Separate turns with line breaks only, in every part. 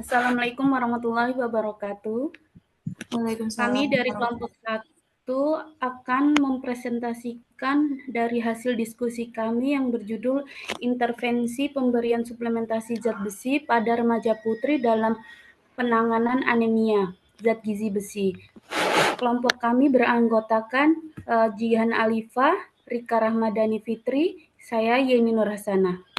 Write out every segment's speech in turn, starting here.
Assalamualaikum warahmatullahi wabarakatuh. Kami
Waalaikumsalam
dari
warahmatullahi
kelompok 1 akan mempresentasikan dari hasil diskusi kami yang berjudul Intervensi Pemberian Suplementasi Zat Besi pada Remaja Putri dalam Penanganan Anemia Zat Gizi Besi. Kelompok kami beranggotakan Jihan Alifah, Rika Rahmadani Fitri, saya Yeni Nur Hasanah.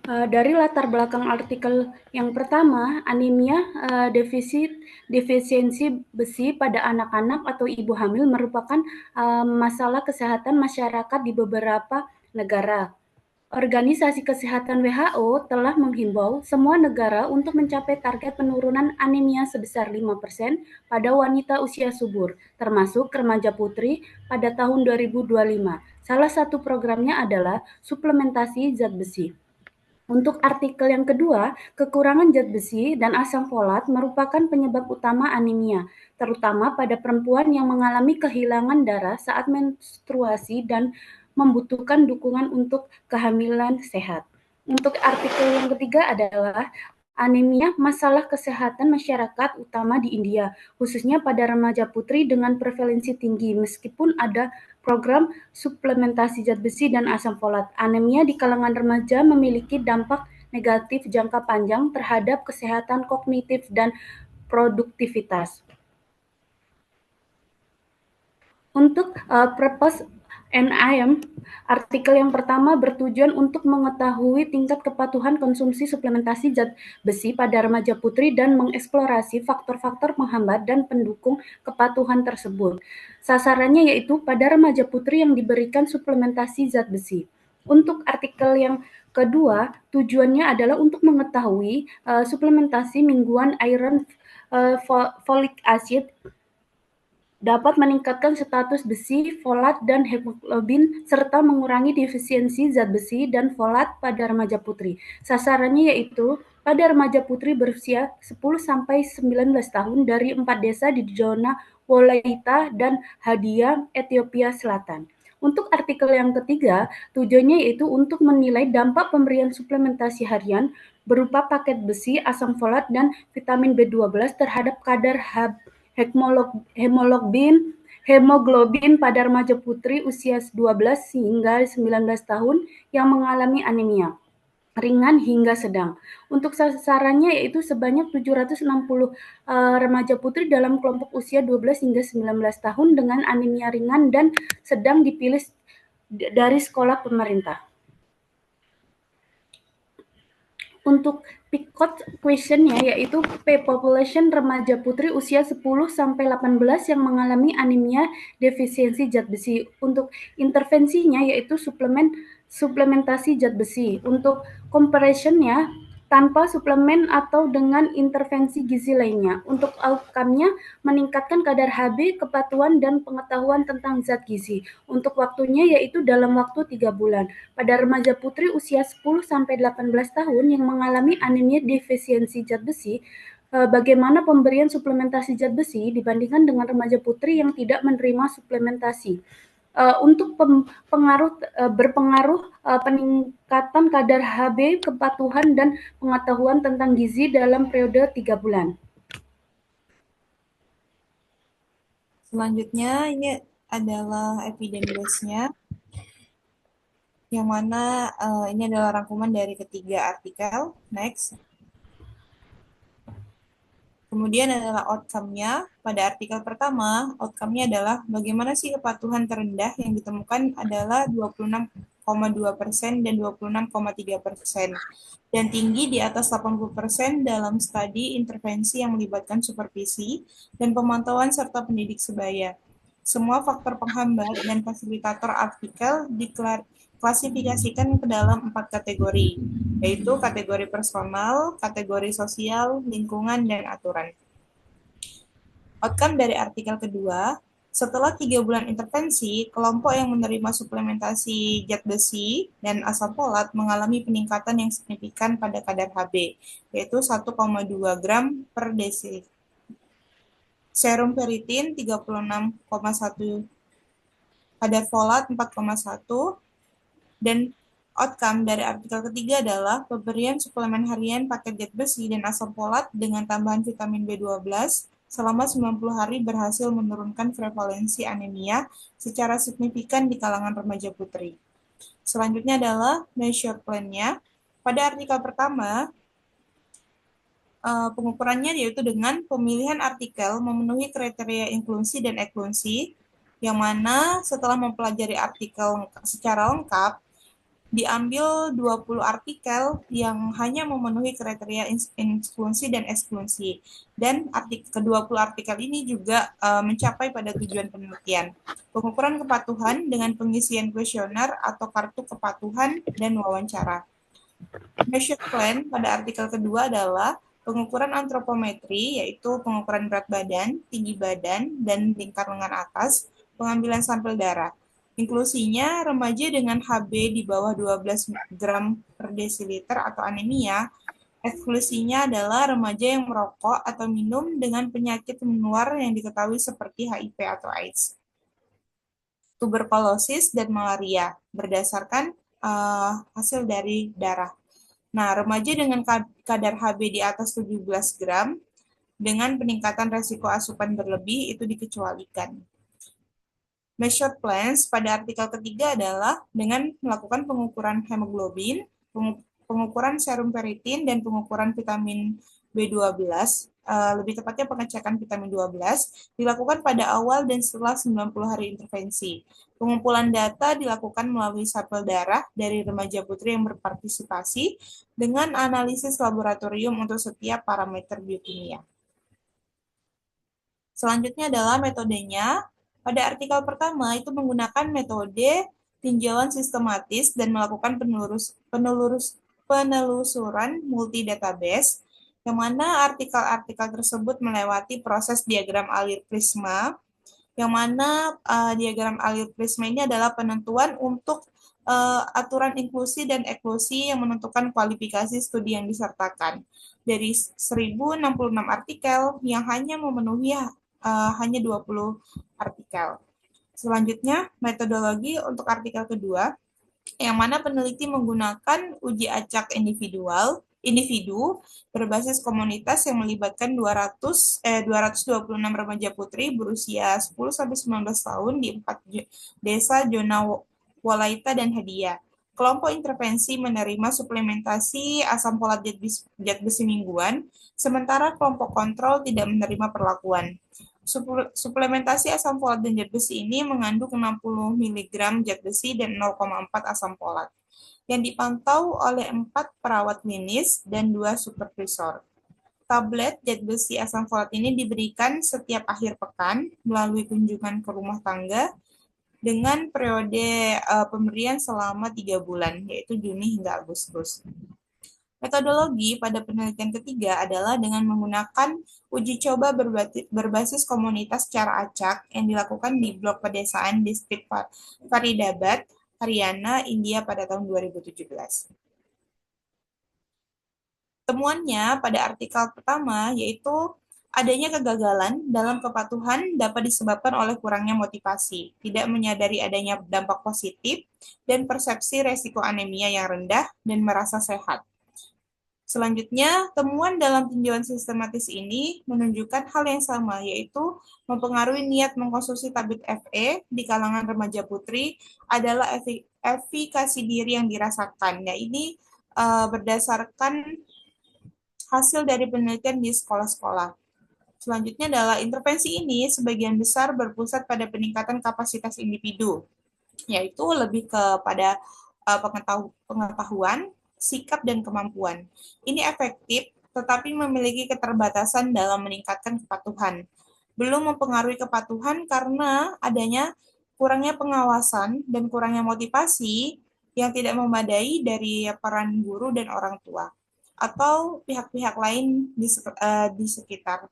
Dari latar belakang artikel yang pertama, anemia defisiensi besi pada anak-anak atau ibu hamil merupakan masalah kesehatan masyarakat di beberapa negara. Organisasi Kesehatan WHO telah menghimbau semua negara untuk mencapai target penurunan anemia sebesar 5% pada wanita usia subur, termasuk remaja putri pada tahun 2025. Salah satu programnya adalah suplementasi zat besi. Untuk artikel yang kedua, kekurangan zat besi dan asam folat merupakan penyebab utama anemia, terutama pada perempuan yang mengalami kehilangan darah saat menstruasi dan membutuhkan dukungan untuk kehamilan sehat. Untuk artikel yang ketiga adalah anemia, masalah kesehatan masyarakat utama di India, khususnya pada remaja putri dengan prevalensi tinggi. Meskipun ada program suplementasi zat besi dan asam folat, anemia di kalangan remaja memiliki dampak negatif jangka panjang terhadap kesehatan kognitif dan produktivitas. Untuk purpose NIM, artikel yang pertama bertujuan untuk mengetahui tingkat kepatuhan konsumsi suplementasi zat besi pada remaja putri dan mengeksplorasi faktor-faktor penghambat dan pendukung kepatuhan tersebut. Sasarannya yaitu pada remaja putri yang diberikan suplementasi zat besi. Untuk artikel yang kedua, tujuannya adalah untuk mengetahui suplementasi mingguan iron folic acid dapat meningkatkan status besi, folat, dan hemoglobin, serta mengurangi defisiensi zat besi dan folat pada remaja putri. Sasarannya yaitu pada remaja putri berusia 10-19 tahun dari 4 desa di zona Wolaita dan Hadia, Ethiopia Selatan. Untuk artikel yang ketiga, tujuannya yaitu untuk menilai dampak pemberian suplementasi harian berupa paket besi, asam folat, dan vitamin B12 terhadap kadar hemoglobin pada remaja putri usia 12 hingga 19 tahun yang mengalami anemia ringan hingga sedang. Untuk sasarannya yaitu sebanyak 760 remaja putri dalam kelompok usia 12 hingga 19 tahun dengan anemia ringan dan sedang dipilih dari sekolah pemerintah. Untuk PICOT question-nya yaitu population remaja putri usia 10-18 yang mengalami anemia defisiensi zat besi. Untuk intervensinya yaitu suplementasi zat besi. Untuk comparison-nya tanpa suplemen atau dengan intervensi gizi lainnya. Untuk outcome-nya meningkatkan kadar Hb, kepatuhan, dan pengetahuan tentang zat gizi. Untuk waktunya yaitu dalam waktu 3 bulan. Pada remaja putri usia 10-18 tahun yang mengalami anemia defisiensi zat besi, bagaimana pemberian suplementasi zat besi dibandingkan dengan remaja putri yang tidak menerima suplementasi. Untuk berpengaruh peningkatan kadar Hb, kepatuhan, dan pengetahuan tentang gizi dalam periode 3 bulan.
Selanjutnya ini adalah epidemiolognya, yang mana ini adalah rangkuman dari ketiga artikel. Next. Kemudian adalah outcome-nya. Pada artikel pertama, outcome-nya adalah bagaimana sih kepatuhan terendah yang ditemukan adalah 26,2% dan 26,3%. Dan tinggi di atas 80% dalam studi intervensi yang melibatkan supervisi dan pemantauan serta pendidik sebaya. Semua faktor penghambat dan fasilitator artikel diklasifikasikan ke dalam 4 kategori, yaitu kategori personal, kategori sosial, lingkungan, dan aturan. Outcome dari artikel kedua, setelah 3 bulan intervensi, kelompok yang menerima suplementasi zat besi dan asam folat mengalami peningkatan yang signifikan pada kadar Hb, yaitu 1,2 gram per desi. Serum ferritin 36,1, kadar folat 4,1, dan Outcome dari artikel ketiga adalah pemberian suplemen harian paket zat besi dan asam folat dengan tambahan vitamin B12 selama 90 hari berhasil menurunkan prevalensi anemia secara signifikan di kalangan remaja putri. Selanjutnya adalah measure plan-nya. Pada artikel pertama, pengukurannya yaitu dengan pemilihan artikel memenuhi kriteria inklusi dan eksklusi, yang mana setelah mempelajari artikel secara lengkap, diambil 20 artikel yang hanya memenuhi kriteria inklusi dan eksklusi. Dan ke-20 artikel ini juga mencapai pada tujuan penelitian. Pengukuran kepatuhan dengan pengisian kuesioner atau kartu kepatuhan dan wawancara. Measure plan pada artikel kedua adalah pengukuran antropometri, yaitu pengukuran berat badan, tinggi badan, dan lingkar lengan atas, pengambilan sampel darah. Inklusinya remaja dengan HB di bawah 12 gram per desiliter atau anemia. Eksklusinya adalah remaja yang merokok atau minum dengan penyakit menular yang diketahui seperti HIV atau AIDS, tuberkulosis, dan malaria berdasarkan hasil dari darah. Nah, remaja dengan kadar HB di atas 17 gram dengan peningkatan resiko asupan berlebih itu dikecualikan. Measured plans pada artikel ketiga adalah dengan melakukan pengukuran hemoglobin, pengukuran serum ferritin, dan pengukuran vitamin B12, lebih tepatnya pengecekan vitamin 12, dilakukan pada awal dan setelah 90 hari intervensi. Pengumpulan data dilakukan melalui sampel darah dari remaja putri yang berpartisipasi dengan analisis laboratorium untuk setiap parameter biokimia. Selanjutnya adalah metodenya. Pada artikel pertama itu menggunakan metode tinjauan sistematis dan melakukan penelusuran multi database, yang mana artikel-artikel tersebut melewati proses diagram alir prisma, yang mana diagram alir prisma ini adalah penentuan untuk aturan inklusi dan eksklusi yang menentukan kualifikasi studi yang disertakan. Dari 1066 artikel yang hanya memenuhi hanya 20 artikel. Selanjutnya, metodologi untuk artikel kedua, yang mana peneliti menggunakan uji acak individu berbasis komunitas yang melibatkan 226 remaja putri berusia 10-19 tahun di 4 desa zona Walaita dan Hadiah. Kelompok intervensi menerima suplementasi asam folat zat besi mingguan, sementara kelompok kontrol tidak menerima perlakuan. Suplementasi asam folat dan zat besi ini mengandung 60 mg zat besi dan 0,4 asam folat, yang dipantau oleh 4 perawat klinis dan 2 supervisor. Tablet zat besi asam folat ini diberikan setiap akhir pekan melalui kunjungan ke rumah tangga dengan periode pemberian selama 3 bulan, yaitu Juni hingga Agustus. Metodologi pada penelitian ketiga adalah dengan menggunakan uji coba berbasis komunitas secara acak yang dilakukan di blok pedesaan distrik Faridabad, Haryana, India pada tahun 2017. Temuannya pada artikel pertama yaitu adanya kegagalan dalam kepatuhan dapat disebabkan oleh kurangnya motivasi, tidak menyadari adanya dampak positif, dan persepsi resiko anemia yang rendah dan merasa sehat. Selanjutnya, temuan dalam tinjauan sistematis ini menunjukkan hal yang sama, yaitu mempengaruhi niat mengkonsumsi tablet FE di kalangan remaja putri adalah efikasi diri yang dirasakan. Nah, ini berdasarkan hasil dari penelitian di sekolah-sekolah. Selanjutnya adalah intervensi ini sebagian besar berpusat pada peningkatan kapasitas individu, yaitu lebih kepada pengetahuan, sikap, dan kemampuan. Ini efektif, tetapi memiliki keterbatasan dalam meningkatkan kepatuhan. Belum mempengaruhi kepatuhan karena adanya kurangnya pengawasan dan kurangnya motivasi yang tidak memadai dari peran guru dan orang tua, atau pihak-pihak lain di sekitar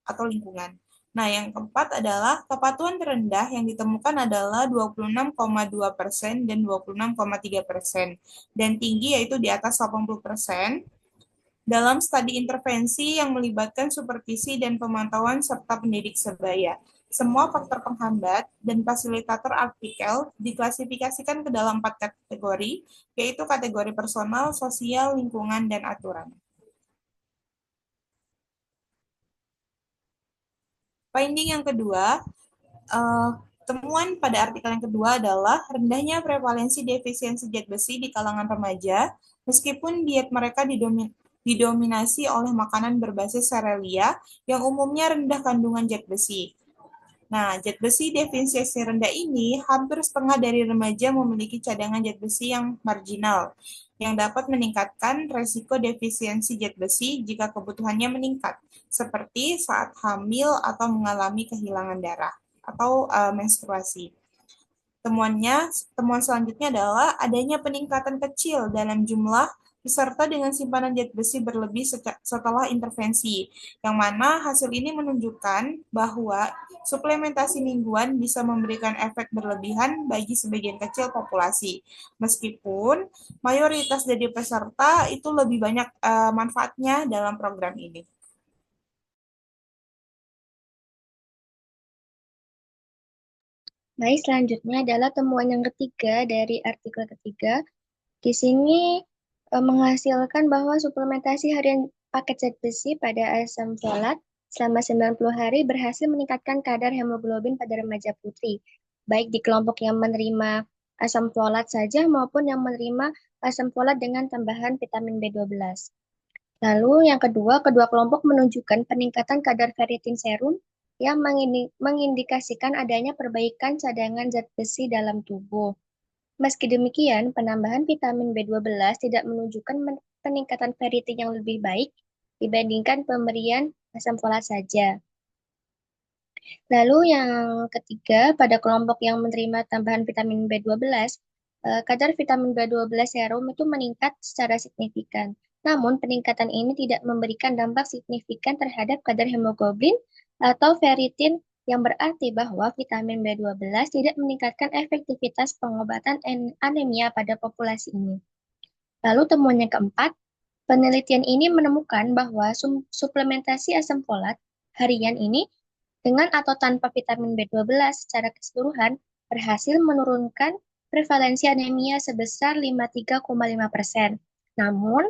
atau lingkungan. Nah, yang keempat adalah kepatuhan terendah yang ditemukan adalah 26,2% dan 26,3%, dan tinggi yaitu di atas 80% dalam studi intervensi yang melibatkan supervisi dan pemantauan serta pendidik sebaya. Semua faktor penghambat dan fasilitator artikel diklasifikasikan ke dalam 4 kategori, yaitu kategori personal, sosial, lingkungan, dan aturan. Finding yang kedua, eh, temuan pada artikel yang kedua adalah rendahnya prevalensi defisiensi zat besi di kalangan remaja, meskipun diet mereka didominasi oleh makanan berbasis serealia yang umumnya rendah kandungan zat besi. Nah, zat besi defisiensi rendah ini hampir setengah dari remaja memiliki cadangan zat besi yang marginal, yang dapat meningkatkan resiko defisiensi zat besi jika kebutuhannya meningkat, seperti saat hamil atau mengalami kehilangan darah atau menstruasi. Temuan selanjutnya adalah adanya peningkatan kecil dalam jumlah peserta dengan simpanan zat besi berlebih setelah intervensi, yang mana hasil ini menunjukkan bahwa suplementasi mingguan bisa memberikan efek berlebihan bagi sebagian kecil populasi, meskipun mayoritas dari peserta itu lebih banyak manfaatnya dalam program ini.
Baik, selanjutnya adalah temuan yang ketiga dari artikel ketiga. Di sini menghasilkan bahwa suplementasi harian paket zat besi pada asam folat selama 90 hari berhasil meningkatkan kadar hemoglobin pada remaja putri, baik di kelompok yang menerima asam folat saja maupun yang menerima asam folat dengan tambahan vitamin B12. Lalu yang kedua, kedua kelompok menunjukkan peningkatan kadar ferritin serum yang mengindikasikan adanya perbaikan cadangan zat besi dalam tubuh. Meski demikian, penambahan vitamin B12 tidak menunjukkan peningkatan ferritin yang lebih baik dibandingkan pemberian asam folat saja. Lalu yang ketiga, pada kelompok yang menerima tambahan vitamin B12, kadar vitamin B12 serum itu meningkat secara signifikan. Namun, peningkatan ini tidak memberikan dampak signifikan terhadap kadar hemoglobin atau ferritin, yang berarti bahwa vitamin B12 tidak meningkatkan efektivitas pengobatan anemia pada populasi ini. Lalu temuan yang keempat, penelitian ini menemukan bahwa suplementasi asam folat harian ini dengan atau tanpa vitamin B12 secara keseluruhan berhasil menurunkan prevalensi anemia sebesar 53,5%. Namun,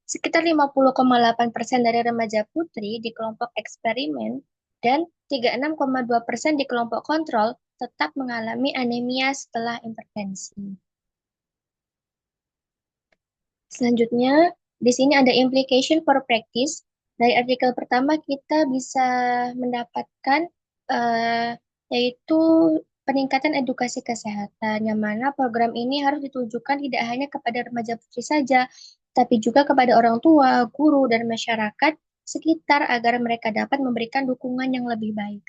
sekitar 50,8% dari remaja putri di kelompok eksperimen dan 36,2% di kelompok kontrol tetap mengalami anemia setelah intervensi. Selanjutnya, di sini ada implication for practice. Dari artikel pertama kita bisa mendapatkan yaitu peningkatan edukasi kesehatan, yang mana program ini harus ditujukan tidak hanya kepada remaja putri saja, tapi juga kepada orang tua, guru, dan masyarakat sekitar agar mereka dapat memberikan dukungan yang lebih baik.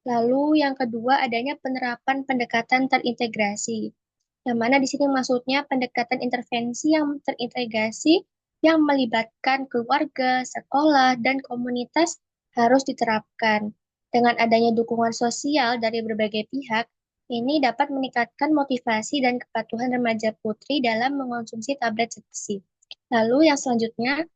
Lalu yang kedua, adanya penerapan pendekatan terintegrasi, yang mana di sini maksudnya pendekatan intervensi yang terintegrasi yang melibatkan keluarga, sekolah, dan komunitas harus diterapkan. Dengan adanya dukungan sosial dari berbagai pihak, ini dapat meningkatkan motivasi dan kepatuhan remaja putri dalam mengonsumsi tablet zat besi. Lalu yang selanjutnya,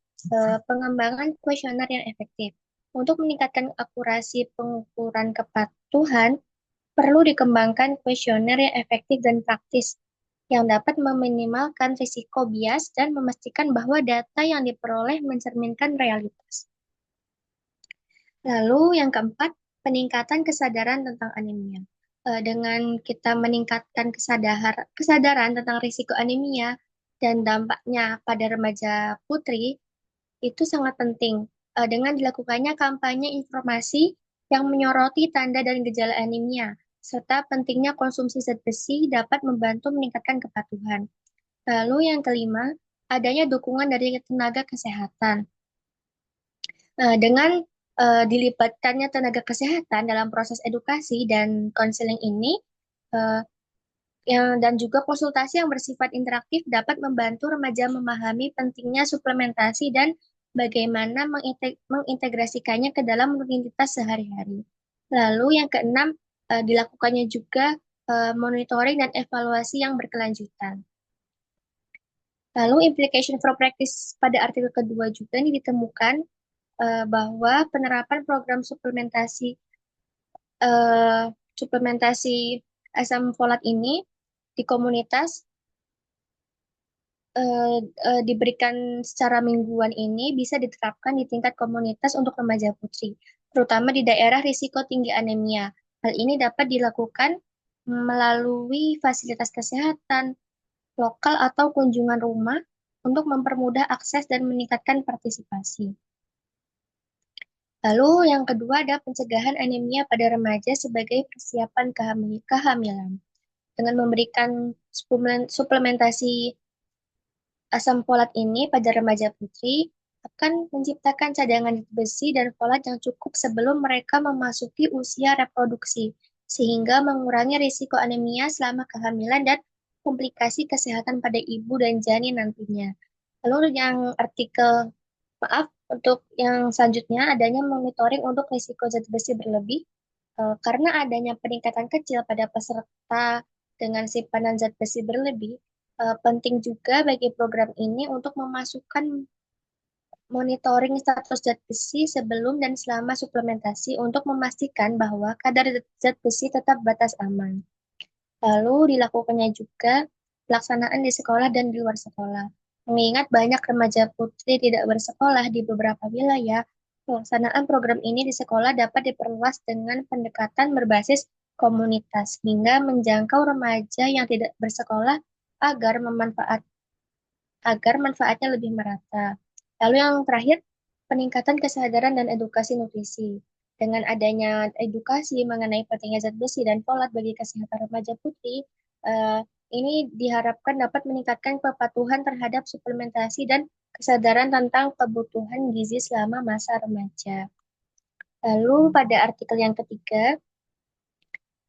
pengembangan kuesioner yang efektif. Untuk meningkatkan akurasi pengukuran kepatuhan, perlu dikembangkan kuesioner yang efektif dan praktis yang dapat meminimalkan risiko bias dan memastikan bahwa data yang diperoleh mencerminkan realitas. Lalu yang keempat, peningkatan kesadaran tentang anemia. Dengan kita meningkatkan kesadaran tentang risiko anemia dan dampaknya pada remaja putri, itu sangat penting. Dengan dilakukannya kampanye informasi yang menyoroti tanda dan gejala anemia, serta pentingnya konsumsi zat besi dapat membantu meningkatkan kepatuhan. Lalu yang kelima, adanya dukungan dari tenaga kesehatan. Dengan dilibatkannya tenaga kesehatan dalam proses edukasi dan konseling ini, dan juga konsultasi yang bersifat interaktif dapat membantu remaja memahami pentingnya suplementasi dan bagaimana mengintegrasikannya ke dalam rutinitas sehari-hari. Lalu yang keenam, dilakukannya juga monitoring dan evaluasi yang berkelanjutan. Lalu implication for practice pada artikel kedua juga ini ditemukan bahwa penerapan program suplementasi suplementasi asam folat ini di komunitas diberikan secara mingguan ini bisa diterapkan di tingkat komunitas untuk remaja putri, terutama di daerah risiko tinggi anemia. Hal ini dapat dilakukan melalui fasilitas kesehatan lokal atau kunjungan rumah untuk mempermudah akses dan meningkatkan partisipasi. Lalu yang kedua ada pencegahan anemia pada remaja sebagai persiapan kehamilan. Dengan memberikan suplementasi asam folat ini pada remaja putri akan menciptakan cadangan besi dan folat yang cukup sebelum mereka memasuki usia reproduksi, sehingga mengurangi risiko anemia selama kehamilan dan komplikasi kesehatan pada ibu dan janin nantinya. Lalu yang maaf, untuk yang selanjutnya adanya monitoring untuk risiko zat besi berlebih, karena adanya peningkatan kecil pada peserta dengan simpanan zat besi berlebih, penting juga bagi program ini untuk memasukkan monitoring status zat besi sebelum dan selama suplementasi untuk memastikan bahwa kadar zat besi tetap batas aman. Lalu dilakukannya juga pelaksanaan di sekolah dan di luar sekolah. Mengingat banyak remaja putri tidak bersekolah di beberapa wilayah, pelaksanaan program ini di sekolah dapat diperluas dengan pendekatan berbasis komunitas hingga menjangkau remaja yang tidak bersekolah agar manfaatnya lebih merata. Lalu yang terakhir, peningkatan kesadaran dan edukasi nutrisi. Dengan adanya edukasi mengenai pentingnya zat besi dan folat bagi kesehatan remaja putri, eh, ini diharapkan dapat meningkatkan kepatuhan terhadap suplementasi dan kesadaran tentang kebutuhan gizi selama masa remaja. Lalu pada artikel yang ketiga,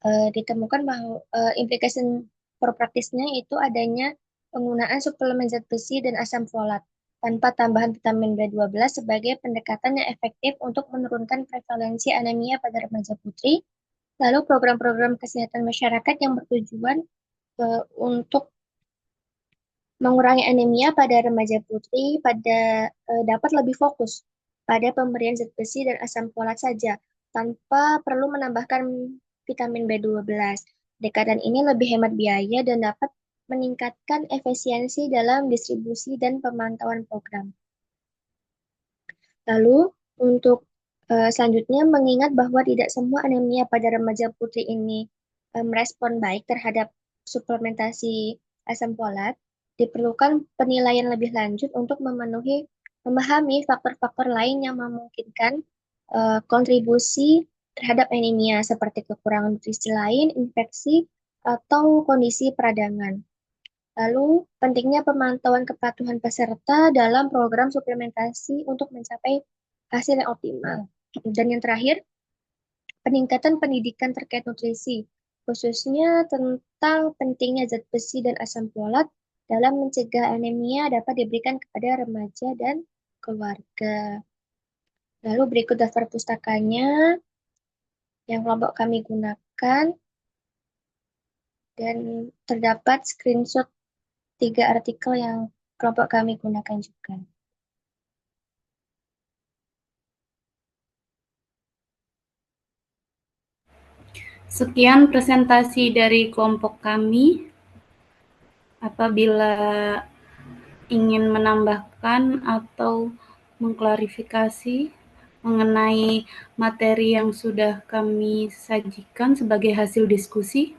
ditemukan bahwa implication for practice-nya itu adanya penggunaan suplemen zat besi dan asam folat tanpa tambahan vitamin B12 sebagai pendekatan yang efektif untuk menurunkan prevalensi anemia pada remaja putri. Lalu program-program kesehatan masyarakat yang bertujuan untuk mengurangi anemia pada remaja putri dapat lebih fokus pada pemberian zat besi dan asam folat saja tanpa perlu menambahkan vitamin B12. Pendekatan ini lebih hemat biaya dan dapat meningkatkan efisiensi dalam distribusi dan pemantauan program. Lalu untuk selanjutnya mengingat bahwa tidak semua anemia pada remaja putri ini merespon baik terhadap suplementasi asam folat, diperlukan penilaian lebih lanjut untuk memahami faktor-faktor lain yang memungkinkan kontribusi terhadap anemia seperti kekurangan nutrisi lain, infeksi, atau kondisi peradangan. Lalu, pentingnya pemantauan kepatuhan peserta dalam program suplementasi untuk mencapai hasil yang optimal. Dan yang terakhir, peningkatan pendidikan terkait nutrisi, khususnya tentang pentingnya zat besi dan asam folat dalam mencegah anemia dapat diberikan kepada remaja dan keluarga. Lalu berikut daftar pustakanya yang kelompok kami gunakan dan terdapat screenshot 3 artikel yang kelompok kami gunakan juga.
Sekian presentasi dari kelompok kami. Apabila ingin menambahkan atau mengklarifikasi mengenai materi yang sudah kami sajikan sebagai hasil diskusi,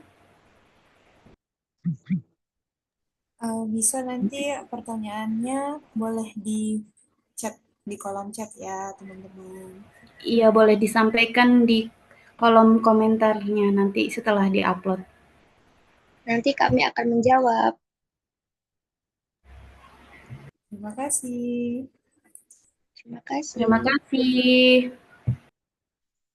Bisa nanti pertanyaannya boleh di chat di kolom chat ya teman-teman.
iya boleh disampaikan di kolom komentarnya nanti setelah diupload.
Nanti kami akan menjawab.
Terima kasih.
Terima kasih.
Terima kasih.